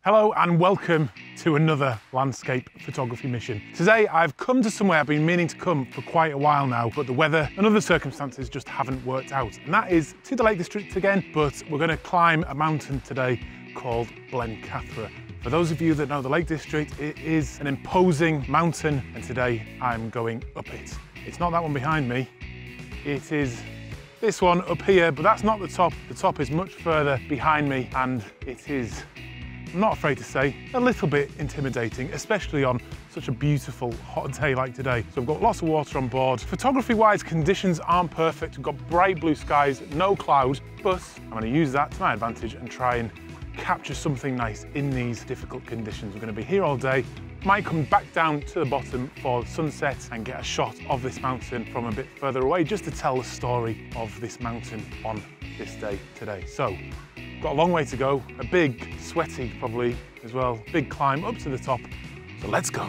Hello and welcome to another landscape photography mission. Today I've come to somewhere I've been meaning to come for quite a while now, but the weather and other circumstances just haven't worked out. And that is to the Lake District again, but we're going to climb a mountain today called Blencathra. For those of you that know the Lake District, it is an imposing mountain and today I'm going up it. It's not that one behind me, it is this one up here, but that's not the top. The top is much further behind me and it is, I'm not afraid to say, a little bit intimidating, especially on such a beautiful hot day like today. So we've got lots of water on board. Photography-wise, conditions aren't perfect. We've got bright blue skies, no cloud, but I'm going to use that to my advantage and try and capture something nice in these difficult conditions. We're going to be here all day. Might come back down to the bottom for sunset and get a shot of this mountain from a bit further away just to tell the story of this mountain on this day today. So, got a long way to go, a big, sweaty probably as well, big climb up to the top, so let's go.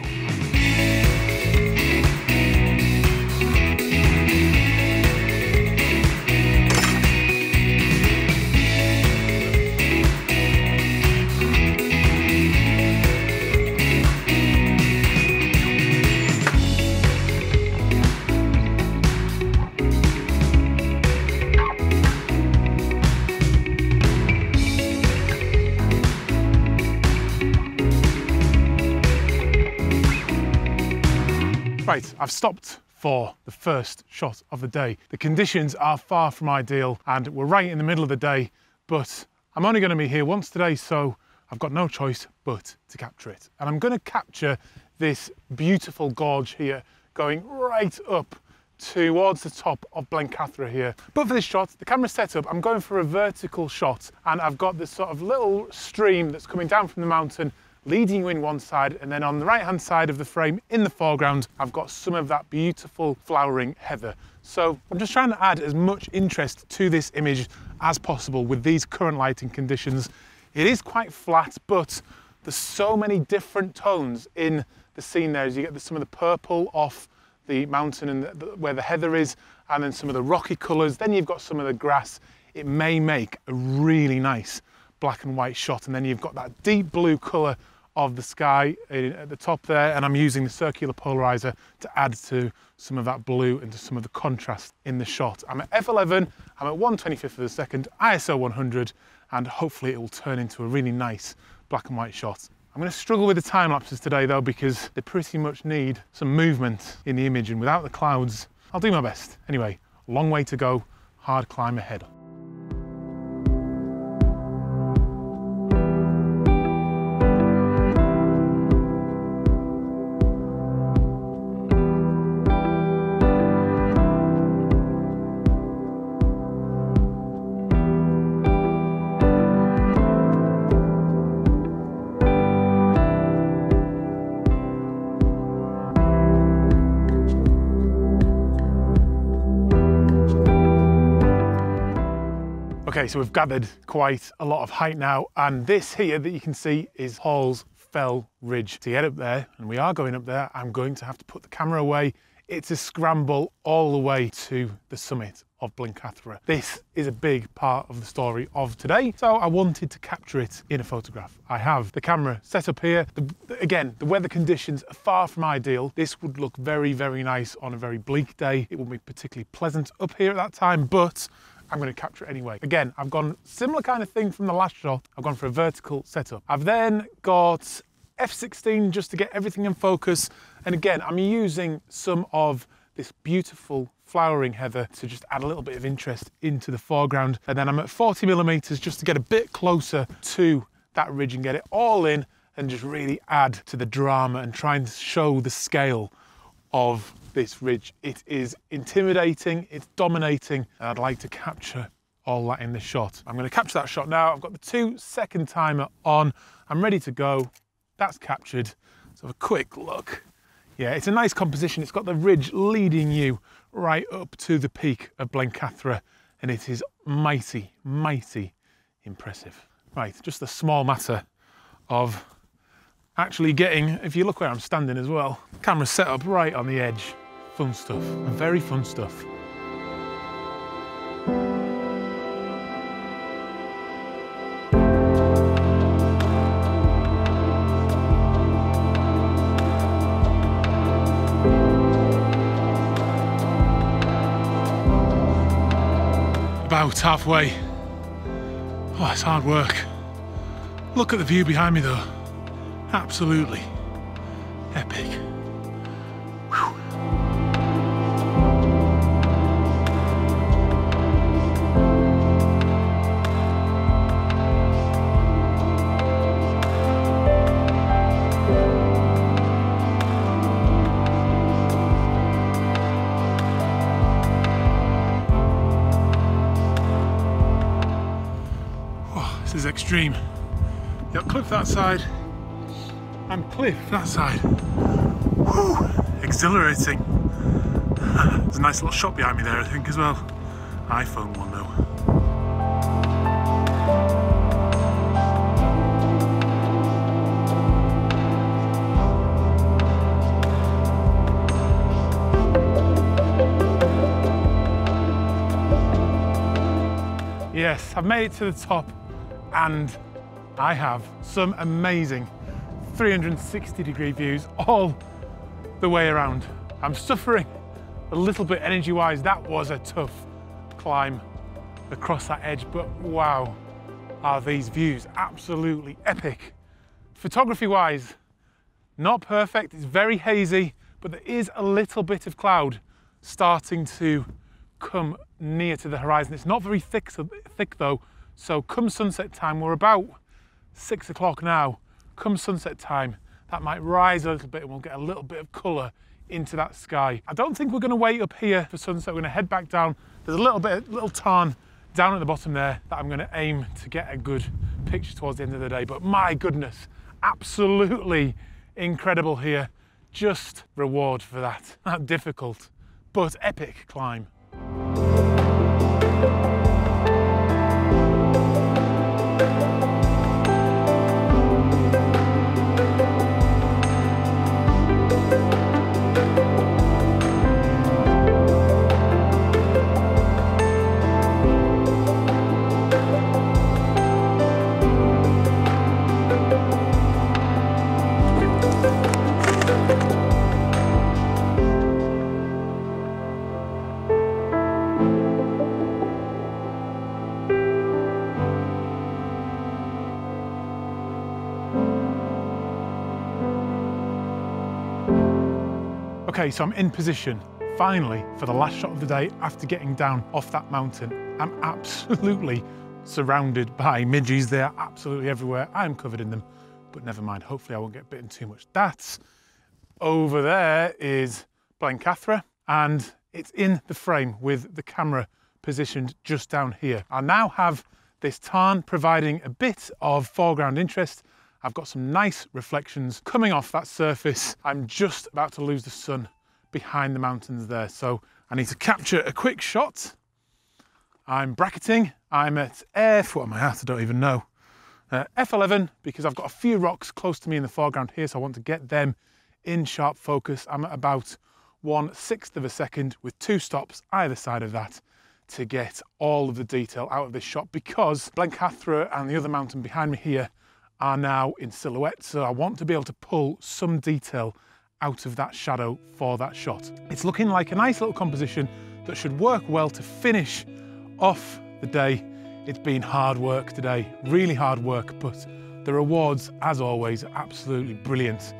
Right, I've stopped for the first shot of the day. The conditions are far from ideal and we're right in the middle of the day, but I'm only going to be here once today, so I've got no choice but to capture it. And I'm going to capture this beautiful gorge here, going right up towards the top of Blencathra here. But for this shot, the camera's set up, I'm going for a vertical shot, and I've got this sort of little stream that's coming down from the mountain, leading you in one side, and then on the right hand side of the frame in the foreground I've got some of that beautiful flowering heather. So I'm just trying to add as much interest to this image as possible with these current lighting conditions. It is quite flat, but there's so many different tones in the scene there as you get some of the purple off the mountain and where the heather is, and then some of the rocky colours, then you've got some of the grass. It may make a really nice black and white shot, and then you've got that deep blue colour of the sky at the top there, and I'm using the circular polarizer to add to some of that blue and to some of the contrast in the shot. I'm at f11, I'm at 1/25 of a second, ISO 100, and hopefully it will turn into a really nice black and white shot. I'm going to struggle with the time lapses today though, because they pretty much need some movement in the image, and without the clouds, I'll do my best. Anyway, long way to go, hard climb ahead. Okay, so we've gathered quite a lot of height now, and this here that you can see is Hall's Fell Ridge. To get up there, and we are going up there, I'm going to have to put the camera away. It's a scramble all the way to the summit of Blencathra. This is a big part of the story of today, so I wanted to capture it in a photograph. I have the camera set up here. Again, the weather conditions are far from ideal. This would look very, very nice on a very bleak day. It wouldn't be particularly pleasant up here at that time, but I'm going to capture it anyway. Again, I've gone similar kind of thing from the last shot. I've gone for a vertical setup. I've then got f16 just to get everything in focus. And again, I'm using some of this beautiful flowering heather to just add a little bit of interest into the foreground. And then I'm at 40mm just to get a bit closer to that ridge and get it all in and just really add to the drama and try and show the scale of this ridge. It is intimidating, it's dominating, and I'd like to capture all that in this shot. I'm going to capture that shot now. I've got the 2-second timer on. I'm ready to go. That's captured. Let's have a quick look. Yeah, it's a nice composition. It's got the ridge leading you right up to the peak of Blencathra, and it is mighty, mighty impressive. Right, just a small matter of actually getting, if you look where I'm standing as well, camera's set up right on the edge. Fun stuff, very fun stuff. out halfway. Oh, it's hard work. Look at the view behind me though. Absolutely epic. Whew. This is extreme. You got cliff that side and cliff that side. Whew, exhilarating. There's a nice little shop behind me there, I think, as well. iPhone one though. Yes, I've made it to the top and I have some amazing 360-degree views all the way around. I'm suffering a little bit energy-wise. That was a tough climb across that edge, but wow, are these views absolutely epic. Photography-wise, not perfect, it's very hazy, but there is a little bit of cloud starting to come near to the horizon. It's not very thick though, so come sunset time, we're about 6 o'clock now, come sunset time, that might rise a little bit and we'll get a little bit of colour into that sky. I don't think we're going to wait up here for sunset, we're going to head back down. There's a little tarn down at the bottom there that I'm going to aim to get a good picture towards the end of the day, but my goodness, absolutely incredible here. Just reward for that difficult but epic climb. Okay, so I'm in position, finally, for the last shot of the day after getting down off that mountain. I'm absolutely surrounded by midges. They are absolutely everywhere. I'm covered in them, but never mind. Hopefully I won't get bitten too much. That's over there is Blencathra, and it's in the frame with the camera positioned just down here. I now have this tarn providing a bit of foreground interest. I've got some nice reflections coming off that surface. I'm just about to lose the sun behind the mountains there, so I need to capture a quick shot. I'm bracketing. I'm at what am I at? I don't even know. F11, because I've got a few rocks close to me in the foreground here, so I want to get them in sharp focus. I'm at about 1/6 of a second with 2 stops either side of that to get all of the detail out of this shot, because Blencathra and the other mountain behind me here are now in silhouette, so I want to be able to pull some detail out of that shadow for that shot. It's looking like a nice little composition that should work well to finish off the day. It's been hard work today, really hard work, but the rewards, as always, are absolutely brilliant.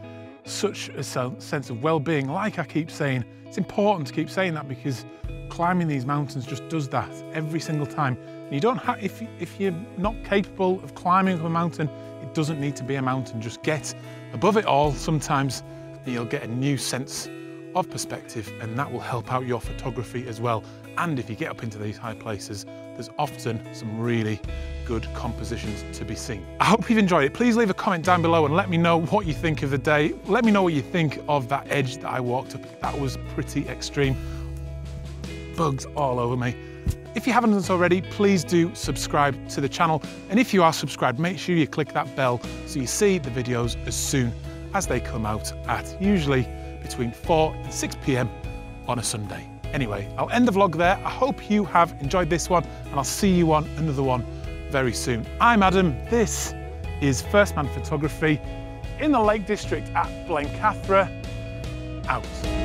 Such a sense of well-being. Like I keep saying, it's important to keep saying that, because climbing these mountains just does that every single time. You don't have, if you're not capable of climbing up a mountain, it doesn't need to be a mountain. Just get above it all sometimes and you'll get a new sense of perspective, and that will help out your photography as well. And if you get up into these high places, there's often some really good compositions to be seen. I hope you've enjoyed it. Please leave a comment down below and let me know what you think of the day. Let me know what you think of that edge that I walked up. That was pretty extreme. Bugs all over me. If you haven't done so already, please do subscribe to the channel. And if you are subscribed, make sure you click that bell so you see the videos as soon as they come out at usually between 4 and 6 p.m. on a Sunday. Anyway, I'll end the vlog there. I hope you have enjoyed this one, and I'll see you on another one very soon. I'm Adam. This is First Man Photography in the Lake District at Blencathra. Out.